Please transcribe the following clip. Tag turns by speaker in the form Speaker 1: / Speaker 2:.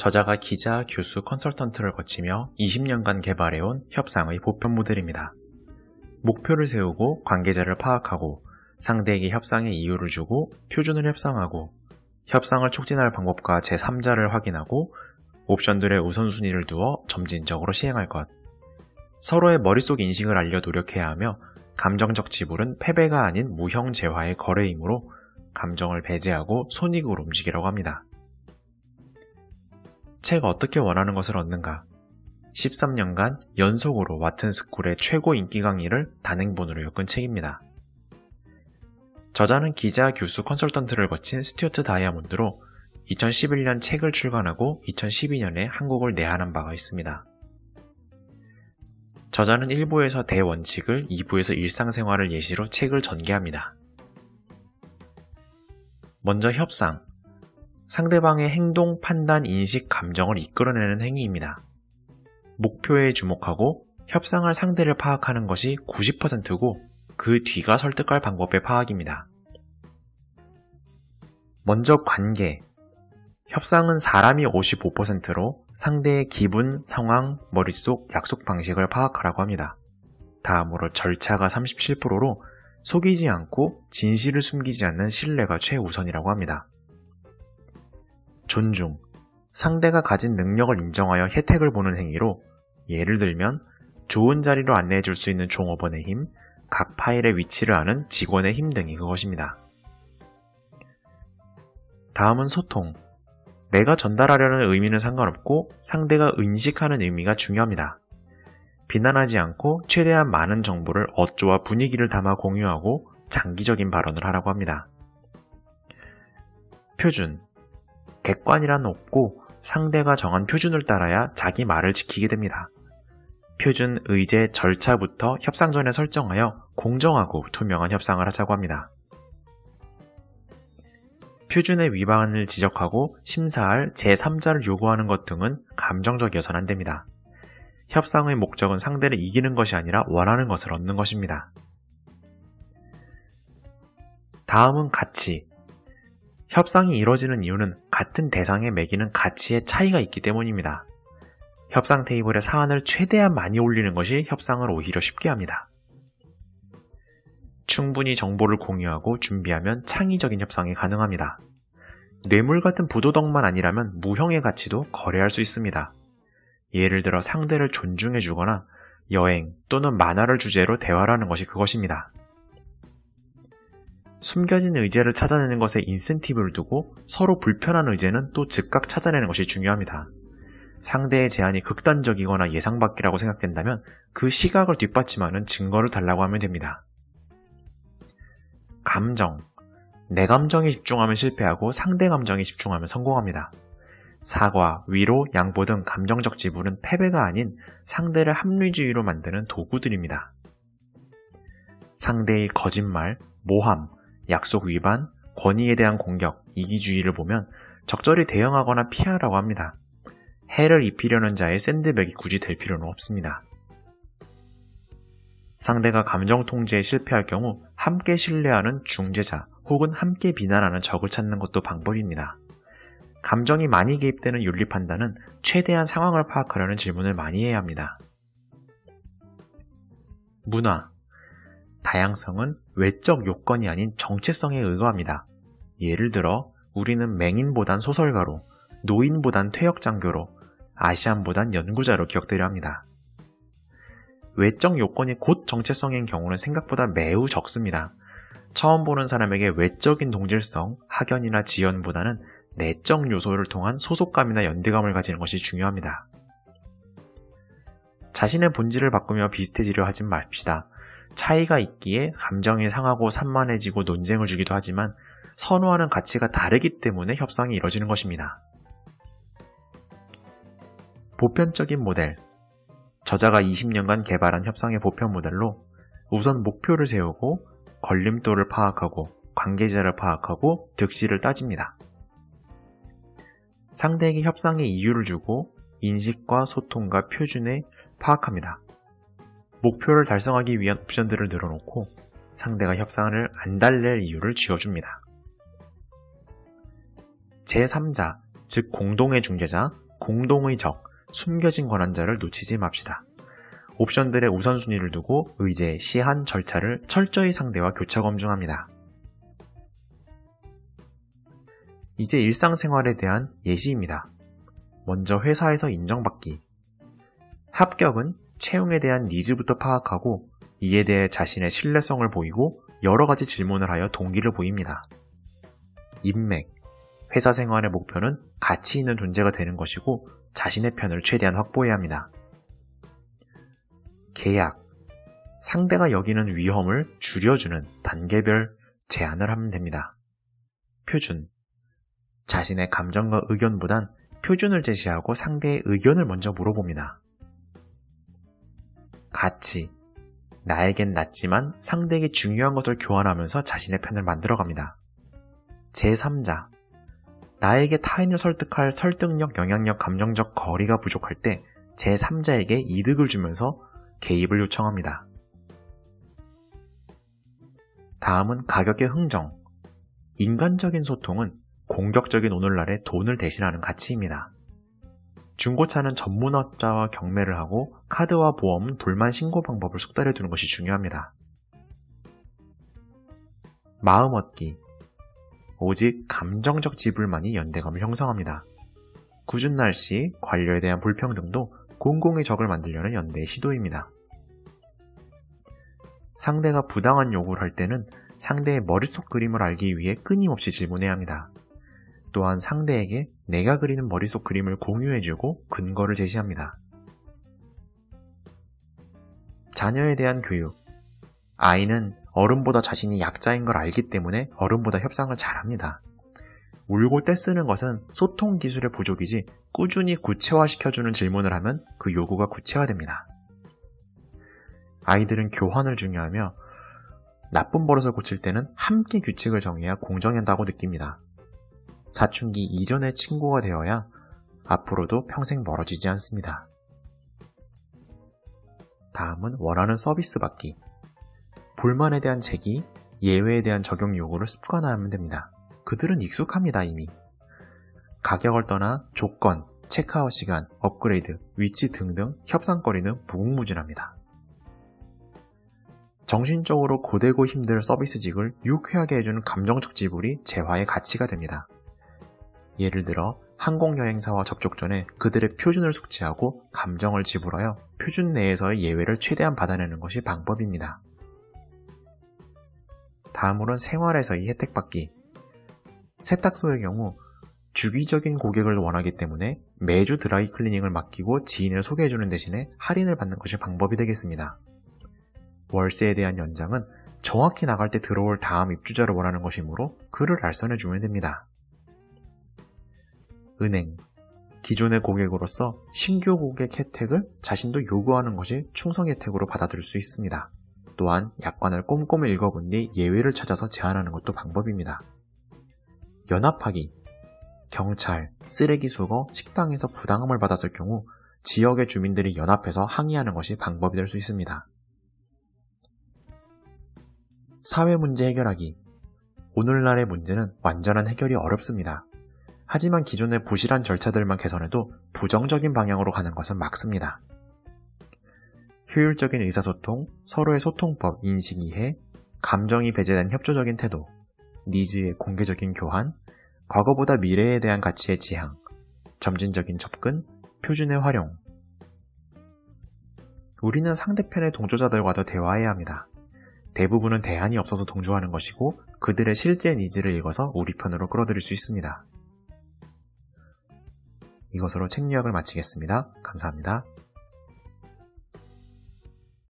Speaker 1: 저자가 기자, 교수, 컨설턴트를 거치며 20년간 개발해온 협상의 보편 모델입니다. 목표를 세우고 관계자를 파악하고 상대에게 협상의 이유를 주고 표준을 협상하고 협상을 촉진할 방법과 제3자를 확인하고 옵션들의 우선순위를 두어 점진적으로 시행할 것. 서로의 머릿속 인식을 알려 노력해야 하며 감정적 지불은 패배가 아닌 무형재화의 거래이므로 감정을 배제하고 손익으로 움직이라고 합니다. 책 어떻게 원하는 것을 얻는가? 13년간 연속으로 와튼스쿨의 최고 인기 강의를 단행본으로 엮은 책입니다. 저자는 기자, 교수, 컨설턴트를 거친 스튜어트 다이아몬드로 2011년 책을 출간하고 2012년에 한국을 내한한 바가 있습니다. 저자는 1부에서 대원칙을, 2부에서 일상생활을 예시로 책을 전개합니다. 먼저 협상. 상대방의 행동, 판단, 인식, 감정을 이끌어내는 행위입니다. 목표에 주목하고 협상할 상대를 파악하는 것이 90%고 그 뒤가 설득할 방법의 파악입니다. 먼저 관계. 협상은 사람이 55%로 상대의 기분, 상황, 머릿속, 약속 방식을 파악하라고 합니다. 다음으로 절차가 37%로 속이지 않고 진실을 숨기지 않는 신뢰가 최우선이라고 합니다. 존중. 상대가 가진 능력을 인정하여 혜택을 보는 행위로 예를 들면 좋은 자리로 안내해 줄 수 있는 종업원의 힘, 각 파일의 위치를 아는 직원의 힘 등이 그것입니다. 다음은 소통. 내가 전달하려는 의미는 상관없고 상대가 인식하는 의미가 중요합니다. 비난하지 않고 최대한 많은 정보를 어조와 분위기를 담아 공유하고 장기적인 발언을 하라고 합니다. 표준. 객관이란 없고 상대가 정한 표준을 따라야 자기 말을 지키게 됩니다. 표준, 의제, 절차부터 협상 전에 설정하여 공정하고 투명한 협상을 하자고 합니다. 표준의 위반을 지적하고 심사할 제3자를 요구하는 것 등은 감정적이어서는 안 됩니다. 협상의 목적은 상대를 이기는 것이 아니라 원하는 것을 얻는 것입니다. 다음은 가치. 협상이 이루어지는 이유는 같은 대상에 매기는 가치의 차이가 있기 때문입니다. 협상 테이블에 사안을 최대한 많이 올리는 것이 협상을 오히려 쉽게 합니다. 충분히 정보를 공유하고 준비하면 창의적인 협상이 가능합니다. 뇌물 같은 부도덕만 아니라면 무형의 가치도 거래할 수 있습니다. 예를 들어 상대를 존중해주거나 여행 또는 만화를 주제로 대화를 하는 것이 그것입니다. 숨겨진 의제를 찾아내는 것에 인센티브를 두고 서로 불편한 의제는 또 즉각 찾아내는 것이 중요합니다. 상대의 제안이 극단적이거나 예상 밖이라고 생각된다면 그 시각을 뒷받침하는 증거를 달라고 하면 됩니다. 감정. 내 감정에 집중하면 실패하고 상대 감정에 집중하면 성공합니다. 사과, 위로, 양보 등 감정적 지불은 패배가 아닌 상대를 합리주의로 만드는 도구들입니다. 상대의 거짓말, 모함, 약속 위반, 권위에 대한 공격, 이기주의를 보면 적절히 대응하거나 피하라고 합니다. 해를 입히려는 자의 샌드백이 굳이 될 필요는 없습니다. 상대가 감정 통제에 실패할 경우 함께 신뢰하는 중재자 혹은 함께 비난하는 적을 찾는 것도 방법입니다. 감정이 많이 개입되는 윤리 판단은 최대한 상황을 파악하려는 질문을 많이 해야 합니다. 문화. 다양성은 외적 요건이 아닌 정체성에 의거합니다. 예를 들어 우리는 맹인보단 소설가로, 노인보단 퇴역장교로, 아시안보단 연구자로 기억되려 합니다. 외적 요건이 곧 정체성인 경우는 생각보다 매우 적습니다. 처음 보는 사람에게 외적인 동질성, 학연이나 지연보다는 내적 요소를 통한 소속감이나 연대감을 가지는 것이 중요합니다. 자신의 본질을 바꾸며 비슷해지려 하지 맙시다. 차이가 있기에 감정이 상하고 산만해지고 논쟁을 주기도 하지만 선호하는 가치가 다르기 때문에 협상이 이뤄지는 것입니다. 보편적인 모델. 저자가 20년간 개발한 협상의 보편 모델로 우선 목표를 세우고 걸림돌을 파악하고 관계자를 파악하고 득실을 따집니다. 상대에게 협상의 이유를 주고 인식과 소통과 표준에 파악합니다. 목표를 달성하기 위한 옵션들을 늘어놓고 상대가 협상을 안 달랠 이유를 쥐어줍니다. 제3자, 즉 공동의 중재자, 공동의 적, 숨겨진 권한자를 놓치지 맙시다. 옵션들의 우선순위를 두고 의제, 시한, 절차를 철저히 상대와 교차 검증합니다. 이제 일상생활에 대한 예시입니다. 먼저 회사에서 인정받기. 합격은 채용에 대한 니즈부터 파악하고 이에 대해 자신의 신뢰성을 보이고 여러 가지 질문을 하여 동기를 보입니다. 인맥. 회사 생활의 목표는 가치 있는 존재가 되는 것이고 자신의 편을 최대한 확보해야 합니다. 계약. 상대가 여기는 위험을 줄여주는 단계별 제안을 하면 됩니다. 표준. 자신의 감정과 의견보단 표준을 제시하고 상대의 의견을 먼저 물어봅니다. 가치. 나에겐 낮지만 상대에게 중요한 것을 교환하면서 자신의 편을 만들어갑니다. 제3자. 나에게 타인을 설득할 설득력, 영향력, 감정적 거리가 부족할 때 제3자에게 이득을 주면서 개입을 요청합니다. 다음은 가격의 흥정. 인간적인 소통은 공격적인 오늘날의 돈을 대신하는 가치입니다. 중고차는 전문업자와 경매를 하고 카드와 보험은 불만 신고 방법을 숙달해 두는 것이 중요합니다. 마음 얻기. 오직 감정적 지불만이 연대감을 형성합니다. 궂은 날씨, 관료에 대한 불평등도 공공의 적을 만들려는 연대의 시도입니다. 상대가 부당한 요구를 할 때는 상대의 머릿속 그림을 알기 위해 끊임없이 질문해야 합니다. 또한 상대에게 내가 그리는 머릿속 그림을 공유해주고 근거를 제시합니다. 자녀에 대한 교육. 아이는 어른보다 자신이 약자인 걸 알기 때문에 어른보다 협상을 잘합니다. 울고 떼쓰는 것은 소통 기술의 부족이지 꾸준히 구체화시켜주는 질문을 하면 그 요구가 구체화됩니다. 아이들은 교환을 중요하며 나쁜 버릇을 고칠 때는 함께 규칙을 정해야 공정한다고 느낍니다. 사춘기 이전의 친구가 되어야 앞으로도 평생 멀어지지 않습니다. 다음은 원하는 서비스 받기. 불만에 대한 제기, 예외에 대한 적용 요구를 습관화하면 됩니다. 그들은 익숙합니다, 이미. 가격을 떠나 조건, 체크아웃 시간, 업그레이드, 위치 등등 협상거리는 무궁무진합니다. 정신적으로 고되고 힘들 서비스직을 유쾌하게 해주는 감정적 지불이 재화의 가치가 됩니다. 예를 들어 항공여행사와 접촉 전에 그들의 표준을 숙지하고 감정을 지불하여 표준 내에서의 예외를 최대한 받아내는 것이 방법입니다. 다음으로는 생활에서의 혜택받기. 세탁소의 경우 주기적인 고객을 원하기 때문에 매주 드라이 클리닝을 맡기고 지인을 소개해주는 대신에 할인을 받는 것이 방법이 되겠습니다. 월세에 대한 연장은 정확히 나갈 때 들어올 다음 입주자를 원하는 것이므로 그를 알선해주면 됩니다. 은행. 기존의 고객으로서 신규 고객 혜택을 자신도 요구하는 것이 충성 혜택으로 받아들일 수 있습니다. 또한 약관을 꼼꼼히 읽어본 뒤 예외를 찾아서 제안하는 것도 방법입니다. 연합하기. 경찰, 쓰레기 수거, 식당에서 부당함을 받았을 경우 지역의 주민들이 연합해서 항의하는 것이 방법이 될 수 있습니다. 사회 문제 해결하기. 오늘날의 문제는 완전한 해결이 어렵습니다. 하지만 기존의 부실한 절차들만 개선해도 부정적인 방향으로 가는 것은 막습니다. 효율적인 의사소통, 서로의 소통법, 인식 이해, 감정이 배제된 협조적인 태도, 니즈의 공개적인 교환, 과거보다 미래에 대한 가치의 지향, 점진적인 접근, 표준의 활용. 우리는 상대편의 동조자들과도 대화해야 합니다. 대부분은 대안이 없어서 동조하는 것이고 그들의 실제 니즈를 읽어서 우리 편으로 끌어들일 수 있습니다. 이것으로 책 요약을 마치겠습니다. 감사합니다.